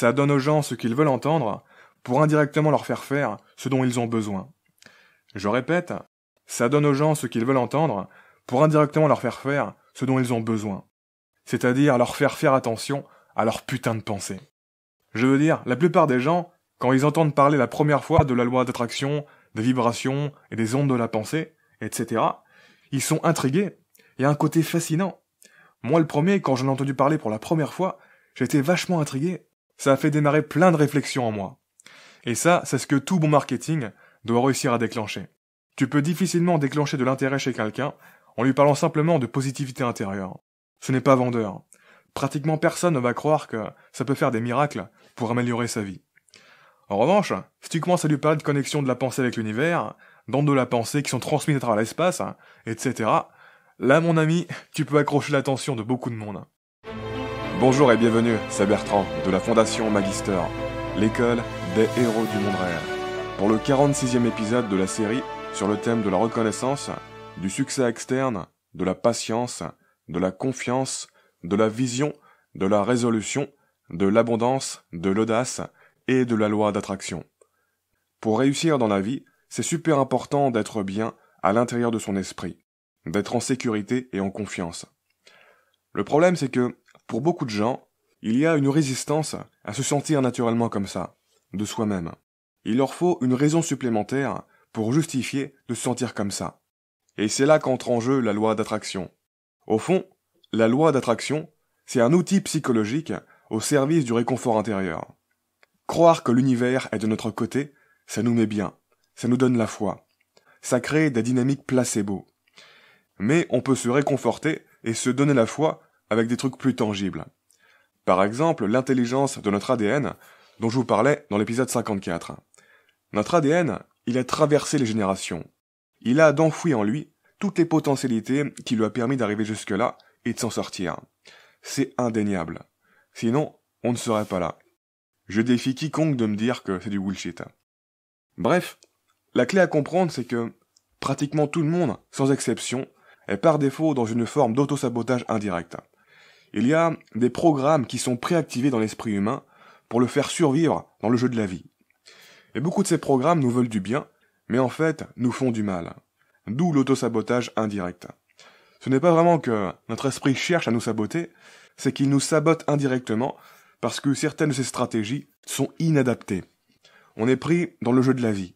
Ça donne aux gens ce qu'ils veulent entendre, pour indirectement leur faire ce dont ils ont besoin. Je répète, ça donne aux gens ce qu'ils veulent entendre, pour indirectement leur faire ce dont ils ont besoin. C'est-à-dire leur faire attention à leur putain de pensée. Je veux dire, la plupart des gens, quand ils entendent parler la première fois de la loi d'attraction, des vibrations et des ondes de la pensée, etc., ils sont intrigués. Il y a un côté fascinant. Moi, le premier, quand j'en ai entendu parler pour la première fois, j'ai été vachement intrigué. Ça a fait démarrer plein de réflexions en moi. Et ça, c'est ce que tout bon marketing doit réussir à déclencher. Tu peux difficilement déclencher de l'intérêt chez quelqu'un en lui parlant simplement de positivité intérieure. Ce n'est pas vendeur. Pratiquement personne ne va croire que ça peut faire des miracles pour améliorer sa vie. En revanche, si tu commences à lui parler de connexion de la pensée avec l'univers, d'ondes de la pensée qui sont transmises à travers l'espace, etc., là, mon ami, tu peux accrocher l'attention de beaucoup de monde. Bonjour et bienvenue, c'est Bertrand, de la Fondation Magister, l'école des héros du monde réel, pour le 46e épisode de la série sur le thème de la reconnaissance, du succès externe, de la patience, de la confiance, de la vision, de la résolution, de l'abondance, de l'audace et de la loi d'attraction. Pour réussir dans la vie, c'est super important d'être bien à l'intérieur de son esprit, d'être en sécurité et en confiance. Le problème, c'est que, pour beaucoup de gens, il y a une résistance à se sentir naturellement comme ça, de soi-même. Il leur faut une raison supplémentaire pour justifier de se sentir comme ça. Et c'est là qu'entre en jeu la loi d'attraction. Au fond, la loi d'attraction, c'est un outil psychologique au service du réconfort intérieur. Croire que l'univers est de notre côté, ça nous met bien, ça nous donne la foi. Ça crée des dynamiques placebo. Mais on peut se réconforter et se donner la foi avec des trucs plus tangibles. Par exemple, l'intelligence de notre ADN, dont je vous parlais dans l'épisode 54. Notre ADN, il a traversé les générations. Il a d'enfoui en lui toutes les potentialités qui lui a permis d'arriver jusque-là et de s'en sortir. C'est indéniable. Sinon, on ne serait pas là. Je défie quiconque de me dire que c'est du bullshit. Bref, la clé à comprendre, c'est que pratiquement tout le monde, sans exception, est par défaut dans une forme d'auto-sabotage indirect. Il y a des programmes qui sont préactivés dans l'esprit humain pour le faire survivre dans le jeu de la vie. Et beaucoup de ces programmes nous veulent du bien, mais en fait, nous font du mal. D'où l'auto-sabotage indirect. Ce n'est pas vraiment que notre esprit cherche à nous saboter, c'est qu'il nous sabote indirectement parce que certaines de ces stratégies sont inadaptées. On est pris dans le jeu de la vie.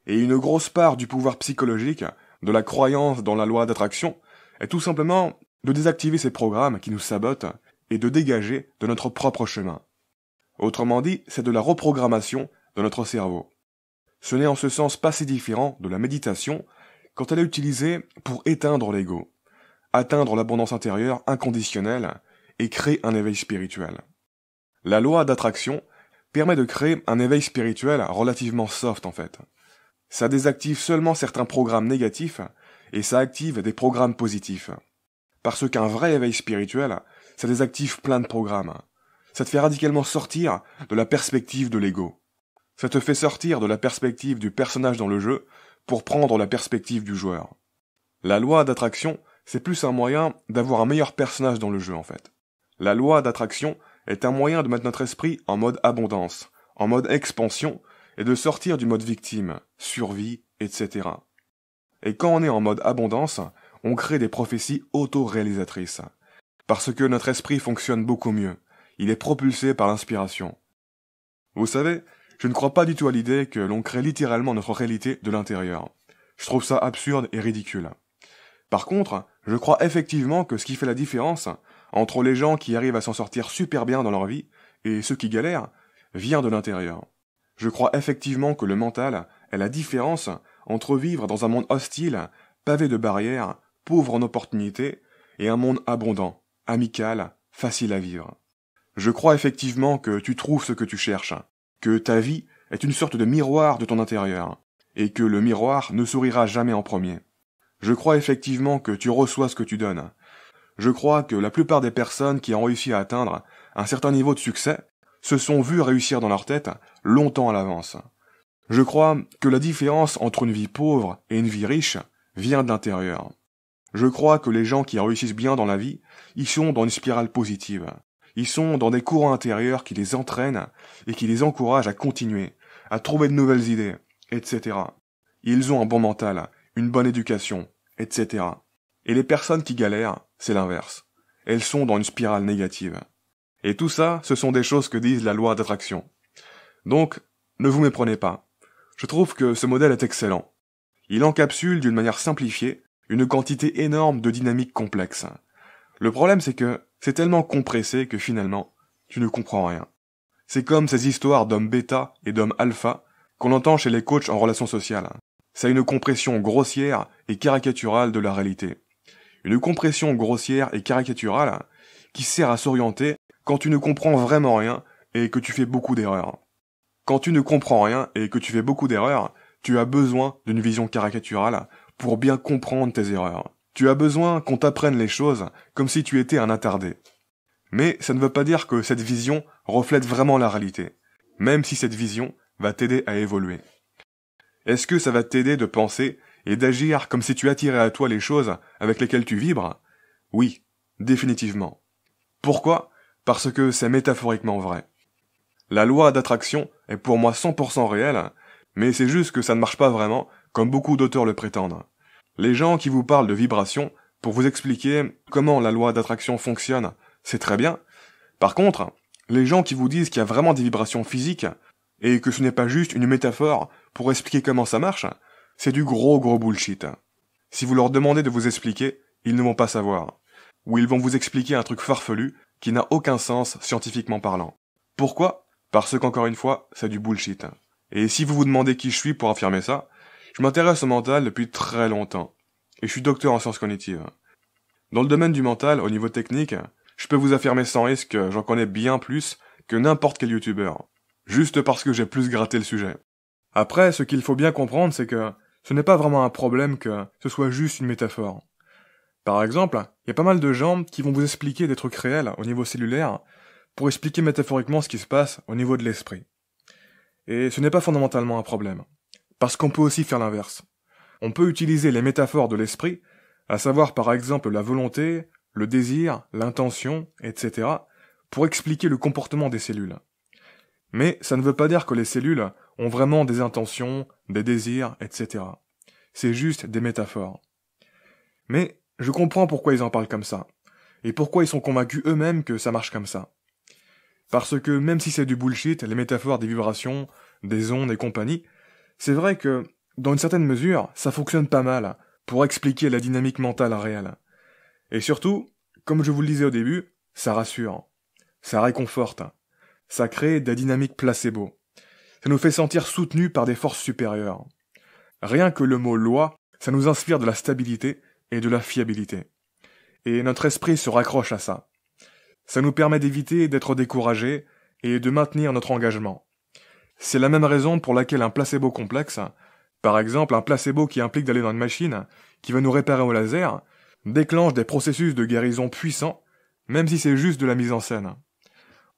Et une grosse part du pouvoir psychologique, de la croyance dans la loi d'attraction, est tout simplement de désactiver ces programmes qui nous sabotent et de dégager de notre propre chemin. Autrement dit, c'est de la reprogrammation de notre cerveau. Ce n'est en ce sens pas si différent de la méditation quand elle est utilisée pour éteindre l'ego, atteindre l'abondance intérieure inconditionnelle et créer un éveil spirituel. La loi d'attraction permet de créer un éveil spirituel relativement soft en fait. Ça désactive seulement certains programmes négatifs et ça active des programmes positifs. Parce qu'un vrai éveil spirituel, ça désactive plein de programmes. Ça te fait radicalement sortir de la perspective de l'ego. Ça te fait sortir de la perspective du personnage dans le jeu pour prendre la perspective du joueur. La loi d'attraction, c'est plus un moyen d'avoir un meilleur personnage dans le jeu en fait. La loi d'attraction est un moyen de mettre notre esprit en mode abondance, en mode expansion, et de sortir du mode victime, survie, etc. Et quand on est en mode abondance, on crée des prophéties auto-réalisatrices. Parce que notre esprit fonctionne beaucoup mieux. Il est propulsé par l'inspiration. Vous savez, je ne crois pas du tout à l'idée que l'on crée littéralement notre réalité de l'intérieur. Je trouve ça absurde et ridicule. Par contre, je crois effectivement que ce qui fait la différence entre les gens qui arrivent à s'en sortir super bien dans leur vie et ceux qui galèrent vient de l'intérieur. Je crois effectivement que le mental est la différence entre vivre dans un monde hostile, pavé de barrières, pauvre en opportunités, et un monde abondant, amical, facile à vivre. Je crois effectivement que tu trouves ce que tu cherches, que ta vie est une sorte de miroir de ton intérieur, et que le miroir ne sourira jamais en premier. Je crois effectivement que tu reçois ce que tu donnes. Je crois que la plupart des personnes qui ont réussi à atteindre un certain niveau de succès se sont vues réussir dans leur tête longtemps à l'avance. Je crois que la différence entre une vie pauvre et une vie riche vient de l'intérieur. Je crois que les gens qui réussissent bien dans la vie, ils sont dans une spirale positive. Ils sont dans des courants intérieurs qui les entraînent et qui les encouragent à continuer, à trouver de nouvelles idées, etc. Ils ont un bon mental, une bonne éducation, etc. Et les personnes qui galèrent, c'est l'inverse. Elles sont dans une spirale négative. Et tout ça, ce sont des choses que disent la loi d'attraction. Donc, ne vous méprenez pas. Je trouve que ce modèle est excellent. Il encapsule d'une manière simplifiée une quantité énorme de dynamiques complexes. Le problème, c'est que c'est tellement compressé que finalement, tu ne comprends rien. C'est comme ces histoires d'hommes bêta et d'hommes alpha qu'on entend chez les coachs en relations sociales. C'est une compression grossière et caricaturale de la réalité. Une compression grossière et caricaturale qui sert à s'orienter quand tu ne comprends vraiment rien et que tu fais beaucoup d'erreurs. Quand tu ne comprends rien et que tu fais beaucoup d'erreurs, tu as besoin d'une vision caricaturale pour bien comprendre tes erreurs. Tu as besoin qu'on t'apprenne les choses comme si tu étais un attardé. Mais ça ne veut pas dire que cette vision reflète vraiment la réalité, même si cette vision va t'aider à évoluer. Est-ce que ça va t'aider de penser et d'agir comme si tu attirais à toi les choses avec lesquelles tu vibres? Oui, définitivement. Pourquoi? Parce que c'est métaphoriquement vrai. La loi d'attraction est pour moi 100% réelle, mais c'est juste que ça ne marche pas vraiment comme beaucoup d'auteurs le prétendent. Les gens qui vous parlent de vibration pour vous expliquer comment la loi d'attraction fonctionne, c'est très bien. Par contre, les gens qui vous disent qu'il y a vraiment des vibrations physiques et que ce n'est pas juste une métaphore pour expliquer comment ça marche, c'est du gros bullshit. Si vous leur demandez de vous expliquer, ils ne vont pas savoir. Ou ils vont vous expliquer un truc farfelu qui n'a aucun sens scientifiquement parlant. Pourquoi? Parce qu'encore une fois, c'est du bullshit. Et si vous vous demandez qui je suis pour affirmer ça, je m'intéresse au mental depuis très longtemps. Et je suis docteur en sciences cognitives. Dans le domaine du mental, au niveau technique, je peux vous affirmer sans risque que j'en connais bien plus que n'importe quel youtubeur. Juste parce que j'ai plus gratté le sujet. Après, ce qu'il faut bien comprendre, c'est que ce n'est pas vraiment un problème que ce soit juste une métaphore. Par exemple, il y a pas mal de gens qui vont vous expliquer des trucs réels au niveau cellulaire pour expliquer métaphoriquement ce qui se passe au niveau de l'esprit. Et ce n'est pas fondamentalement un problème. Parce qu'on peut aussi faire l'inverse. On peut utiliser les métaphores de l'esprit, à savoir par exemple la volonté, le désir, l'intention, etc., pour expliquer le comportement des cellules. Mais ça ne veut pas dire que les cellules ont vraiment des intentions, des désirs, etc. C'est juste des métaphores. Mais je comprends pourquoi ils en parlent comme ça, et pourquoi ils sont convaincus eux-mêmes que ça marche comme ça. Parce que même si c'est du bullshit, les métaphores des vibrations, des ondes et compagnie, c'est vrai que, dans une certaine mesure, ça fonctionne pas mal pour expliquer la dynamique mentale réelle. Et surtout, comme je vous le disais au début, ça rassure, ça réconforte, ça crée des dynamiques placebo. Ça nous fait sentir soutenus par des forces supérieures. Rien que le mot loi, ça nous inspire de la stabilité et de la fiabilité. Et notre esprit se raccroche à ça. Ça nous permet d'éviter d'être découragés et de maintenir notre engagement. C'est la même raison pour laquelle un placebo complexe, par exemple un placebo qui implique d'aller dans une machine qui va nous réparer au laser, déclenche des processus de guérison puissants, même si c'est juste de la mise en scène.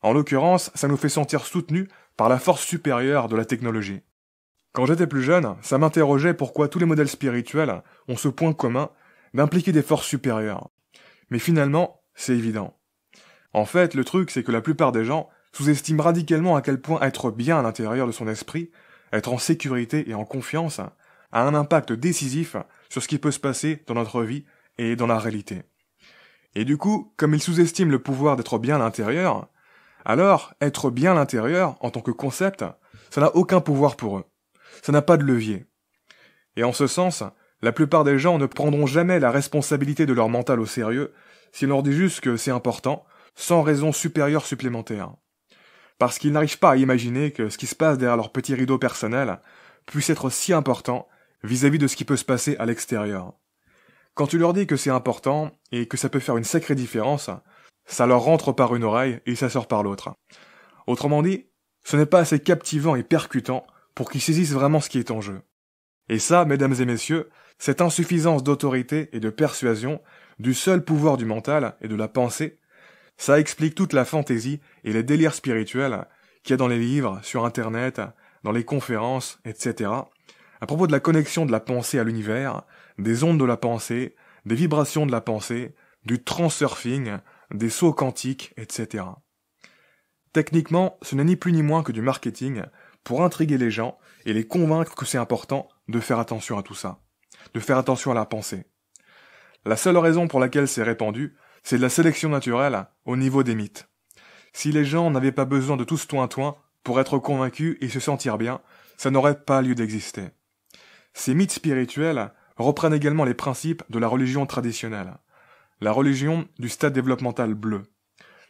En l'occurrence, ça nous fait sentir soutenus par la force supérieure de la technologie. Quand j'étais plus jeune, ça m'interrogeait pourquoi tous les modèles spirituels ont ce point commun d'impliquer des forces supérieures. Mais finalement, c'est évident. En fait, le truc, c'est que la plupart des gens sous-estiment radicalement à quel point être bien à l'intérieur de son esprit, être en sécurité et en confiance, a un impact décisif sur ce qui peut se passer dans notre vie et dans la réalité. Et du coup, comme ils sous-estiment le pouvoir d'être bien à l'intérieur, alors être bien à l'intérieur, en tant que concept, ça n'a aucun pouvoir pour eux. Ça n'a pas de levier. Et en ce sens, la plupart des gens ne prendront jamais la responsabilité de leur mental au sérieux si on leur dit juste que c'est important, sans raison supérieure supplémentaire. Parce qu'ils n'arrivent pas à imaginer que ce qui se passe derrière leur petit rideau personnel puisse être si important vis-à-vis de ce qui peut se passer à l'extérieur. Quand tu leur dis que c'est important et que ça peut faire une sacrée différence, ça leur rentre par une oreille et ça sort par l'autre. Autrement dit, ce n'est pas assez captivant et percutant pour qu'ils saisissent vraiment ce qui est en jeu. Et ça, mesdames et messieurs, cette insuffisance d'autorité et de persuasion du seul pouvoir du mental et de la pensée, ça explique toute la fantaisie et les délires spirituels qu'il y a dans les livres, sur Internet, dans les conférences, etc., à propos de la connexion de la pensée à l'univers, des ondes de la pensée, des vibrations de la pensée, du transurfing, des sauts quantiques, etc. Techniquement, ce n'est ni plus ni moins que du marketing pour intriguer les gens et les convaincre que c'est important de faire attention à tout ça, de faire attention à la pensée. La seule raison pour laquelle c'est répandu, c'est de la sélection naturelle au niveau des mythes. Si les gens n'avaient pas besoin de tout ce toin-toin pour être convaincus et se sentir bien, ça n'aurait pas lieu d'exister. Ces mythes spirituels reprennent également les principes de la religion traditionnelle, la religion du stade développemental bleu,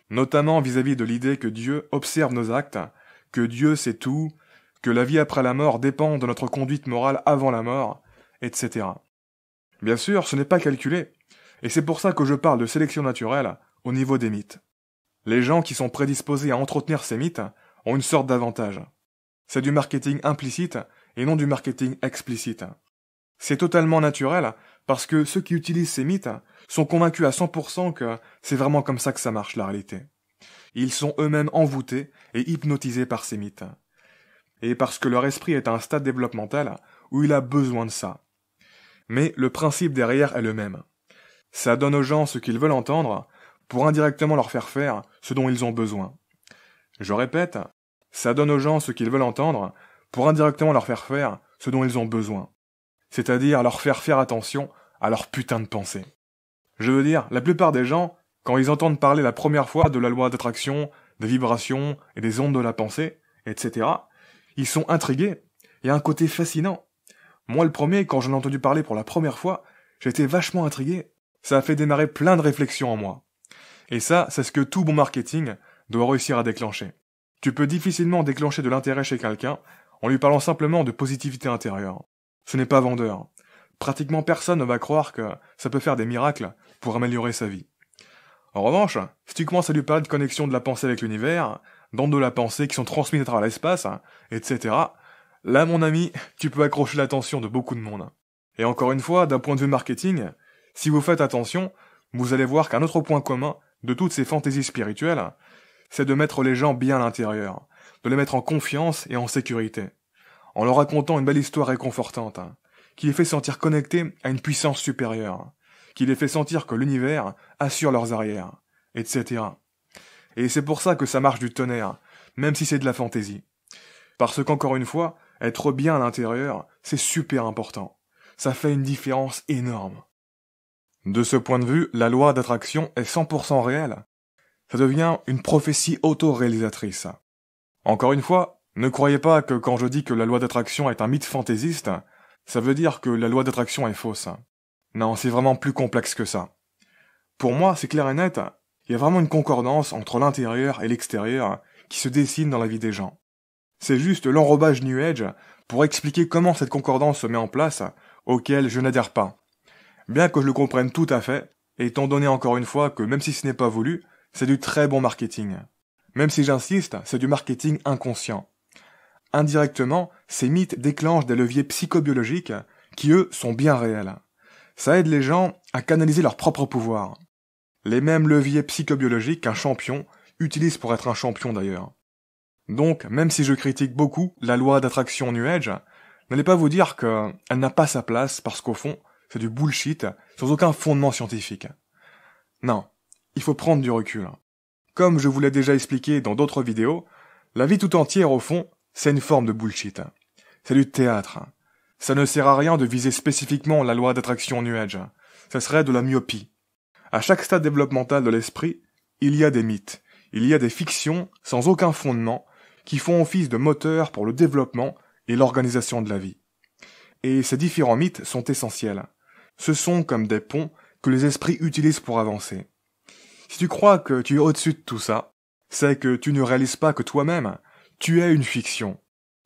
notamment vis-à-vis de l'idée que Dieu observe nos actes, que Dieu sait tout, que la vie après la mort dépend de notre conduite morale avant la mort, etc. Bien sûr, ce n'est pas calculé, et c'est pour ça que je parle de sélection naturelle au niveau des mythes. Les gens qui sont prédisposés à entretenir ces mythes ont une sorte d'avantage. C'est du marketing implicite et non du marketing explicite. C'est totalement naturel parce que ceux qui utilisent ces mythes sont convaincus à 100% que c'est vraiment comme ça que ça marche la réalité. Ils sont eux-mêmes envoûtés et hypnotisés par ces mythes. Et parce que leur esprit est à un stade développemental où il a besoin de ça. Mais le principe derrière est le même. Ça donne aux gens ce qu'ils veulent entendre pour indirectement leur faire ce dont ils ont besoin. Je répète, ça donne aux gens ce qu'ils veulent entendre pour indirectement leur faire ce dont ils ont besoin. C'est-à-dire leur faire attention à leur putain de pensée. Je veux dire, la plupart des gens, quand ils entendent parler la première fois de la loi d'attraction, des vibrations et des ondes de la pensée, etc., ils sont intrigués. Il y a un côté fascinant. Moi, le premier, quand j'en ai entendu parler pour la première fois, j'ai été vachement intrigué. Ça a fait démarrer plein de réflexions en moi. Et ça, c'est ce que tout bon marketing doit réussir à déclencher. Tu peux difficilement déclencher de l'intérêt chez quelqu'un en lui parlant simplement de positivité intérieure. Ce n'est pas vendeur. Pratiquement personne ne va croire que ça peut faire des miracles pour améliorer sa vie. En revanche, si tu commences à lui parler de connexion de la pensée avec l'univers, d'ondes de la pensée qui sont transmises à travers l'espace, etc., là, mon ami, tu peux accrocher l'attention de beaucoup de monde. Et encore une fois, d'un point de vue marketing, si vous faites attention, vous allez voir qu'un autre point commun de toutes ces fantaisies spirituelles, c'est de mettre les gens bien à l'intérieur, de les mettre en confiance et en sécurité, en leur racontant une belle histoire réconfortante, qui les fait sentir connectés à une puissance supérieure, qui les fait sentir que l'univers assure leurs arrières, etc. Et c'est pour ça que ça marche du tonnerre, même si c'est de la fantaisie. Parce qu'encore une fois, être bien à l'intérieur, c'est super important. Ça fait une différence énorme. De ce point de vue, la loi d'attraction est 100% réelle. Ça devient une prophétie auto-réalisatrice. Encore une fois, ne croyez pas que quand je dis que la loi d'attraction est un mythe fantaisiste, ça veut dire que la loi d'attraction est fausse. Non, c'est vraiment plus complexe que ça. Pour moi, c'est clair et net, il y a vraiment une concordance entre l'intérieur et l'extérieur qui se dessine dans la vie des gens. C'est juste l'enrobage New Age pour expliquer comment cette concordance se met en place, auquel je n'adhère pas. Bien que je le comprenne tout à fait, étant donné encore une fois que même si ce n'est pas voulu, c'est du très bon marketing. Même si j'insiste, c'est du marketing inconscient. Indirectement, ces mythes déclenchent des leviers psychobiologiques qui, eux, sont bien réels. Ça aide les gens à canaliser leur propre pouvoir. Les mêmes leviers psychobiologiques qu'un champion utilise pour être un champion d'ailleurs. Donc, même si je critique beaucoup la loi d'attraction New Age, n'allez pas vous dire qu'elle n'a pas sa place parce qu'au fond, c'est du bullshit sans aucun fondement scientifique. Non, il faut prendre du recul. Comme je vous l'ai déjà expliqué dans d'autres vidéos, la vie tout entière au fond, c'est une forme de bullshit. C'est du théâtre. Ça ne sert à rien de viser spécifiquement la loi d'attraction New Age. Ça serait de la myopie. À chaque stade développemental de l'esprit, il y a des mythes, il y a des fictions sans aucun fondement qui font office de moteur pour le développement et l'organisation de la vie. Et ces différents mythes sont essentiels. Ce sont comme des ponts que les esprits utilisent pour avancer. Si tu crois que tu es au-dessus de tout ça, c'est que tu ne réalises pas que toi-même, tu es une fiction.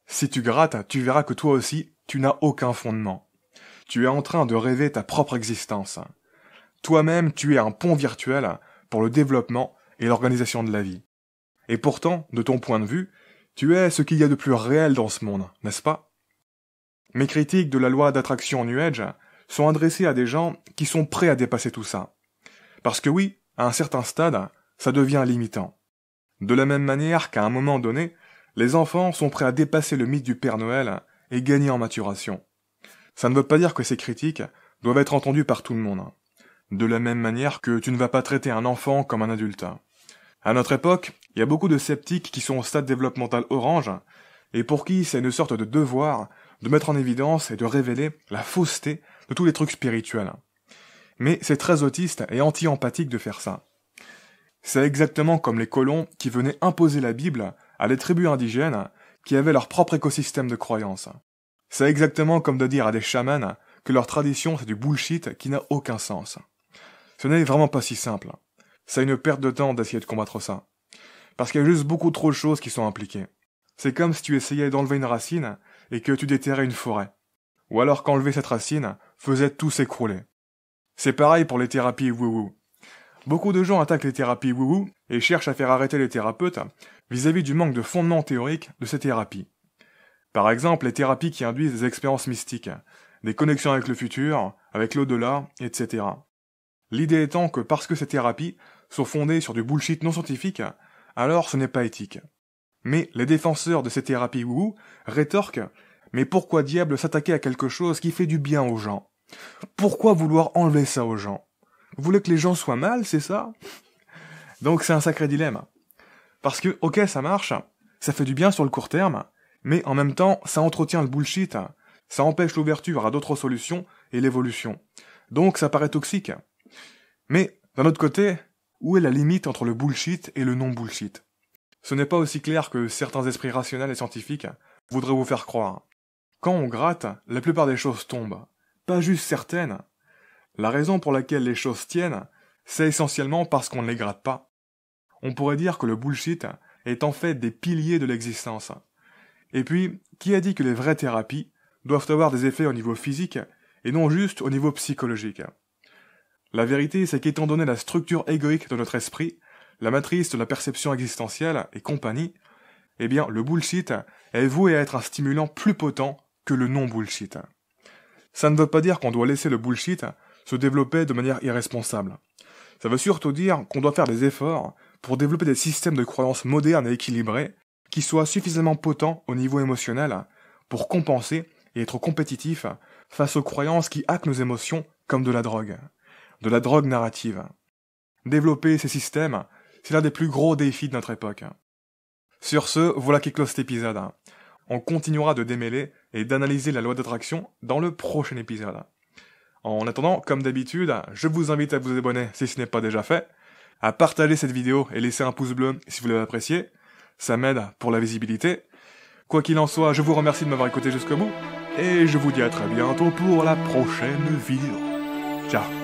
Si tu grattes, tu verras que toi aussi, tu n'as aucun fondement. Tu es en train de rêver ta propre existence. Toi-même, tu es un pont virtuel pour le développement et l'organisation de la vie. Et pourtant, de ton point de vue, tu es ce qu'il y a de plus réel dans ce monde, n'est-ce pas? Mes critiques de la loi d'attraction New Age sont adressées à des gens qui sont prêts à dépasser tout ça. Parce que oui, à un certain stade, ça devient limitant. De la même manière qu'à un moment donné, les enfants sont prêts à dépasser le mythe du Père Noël et gagner en maturation. Ça ne veut pas dire que ces critiques doivent être entendues par tout le monde. De la même manière que tu ne vas pas traiter un enfant comme un adulte. À notre époque, il y a beaucoup de sceptiques qui sont au stade développemental orange, et pour qui c'est une sorte de devoir de mettre en évidence et de révéler la fausseté de tous les trucs spirituels. Mais c'est très autiste et anti-empathique de faire ça. C'est exactement comme les colons qui venaient imposer la Bible à des tribus indigènes qui avaient leur propre écosystème de croyances. C'est exactement comme de dire à des chamans que leur tradition c'est du bullshit qui n'a aucun sens. Ce n'est vraiment pas si simple. C'est une perte de temps d'essayer de combattre ça. Parce qu'il y a juste beaucoup trop de choses qui sont impliquées. C'est comme si tu essayais d'enlever une racine et que tu déterrais une forêt. Ou alors qu'enlever cette racine faisait tout s'écrouler. C'est pareil pour les thérapies woo-woo. Beaucoup de gens attaquent les thérapies woo-woo et cherchent à faire arrêter les thérapeutes vis-à-vis du manque de fondement théorique de ces thérapies. Par exemple, les thérapies qui induisent des expériences mystiques, des connexions avec le futur, avec l'au-delà, etc. L'idée étant que parce que ces thérapies sont fondées sur du bullshit non scientifique, alors ce n'est pas éthique. Mais les défenseurs de ces thérapies woo rétorquent « Mais pourquoi diable s'attaquer à quelque chose qui fait du bien aux gens ? Pourquoi vouloir enlever ça aux gens ? Vous voulez que les gens soient mal, c'est ça ?» Donc c'est un sacré dilemme. Parce que, ok, ça marche, ça fait du bien sur le court terme, mais en même temps, ça entretient le bullshit, ça empêche l'ouverture à d'autres solutions et l'évolution. Donc ça paraît toxique. Mais, d'un autre côté, où est la limite entre le bullshit et le non-bullshit ? Ce n'est pas aussi clair que certains esprits rationnels et scientifiques voudraient vous faire croire. Quand on gratte, la plupart des choses tombent. Pas juste certaines. La raison pour laquelle les choses tiennent, c'est essentiellement parce qu'on ne les gratte pas. On pourrait dire que le bullshit est en fait des piliers de l'existence. Et puis, qui a dit que les vraies thérapies doivent avoir des effets au niveau physique et non juste au niveau psychologique ? La vérité, c'est qu'étant donné la structure égoïque de notre esprit, la matrice de la perception existentielle et compagnie, eh bien, le bullshit est voué à être un stimulant plus potent que le non-bullshit. Ça ne veut pas dire qu'on doit laisser le bullshit se développer de manière irresponsable. Ça veut surtout dire qu'on doit faire des efforts pour développer des systèmes de croyances modernes et équilibrés qui soient suffisamment potents au niveau émotionnel pour compenser et être compétitifs face aux croyances qui hackent nos émotions comme de la drogue narrative. Développer ces systèmes, c'est l'un des plus gros défis de notre époque. Sur ce, voilà qui close cet épisode. On continuera de démêler et d'analyser la loi d'attraction dans le prochain épisode. En attendant, comme d'habitude, je vous invite à vous abonner si ce n'est pas déjà fait, à partager cette vidéo et laisser un pouce bleu si vous l'avez apprécié, ça m'aide pour la visibilité. Quoi qu'il en soit, je vous remercie de m'avoir écouté jusqu'au bout, et je vous dis à très bientôt pour la prochaine vidéo. Ciao.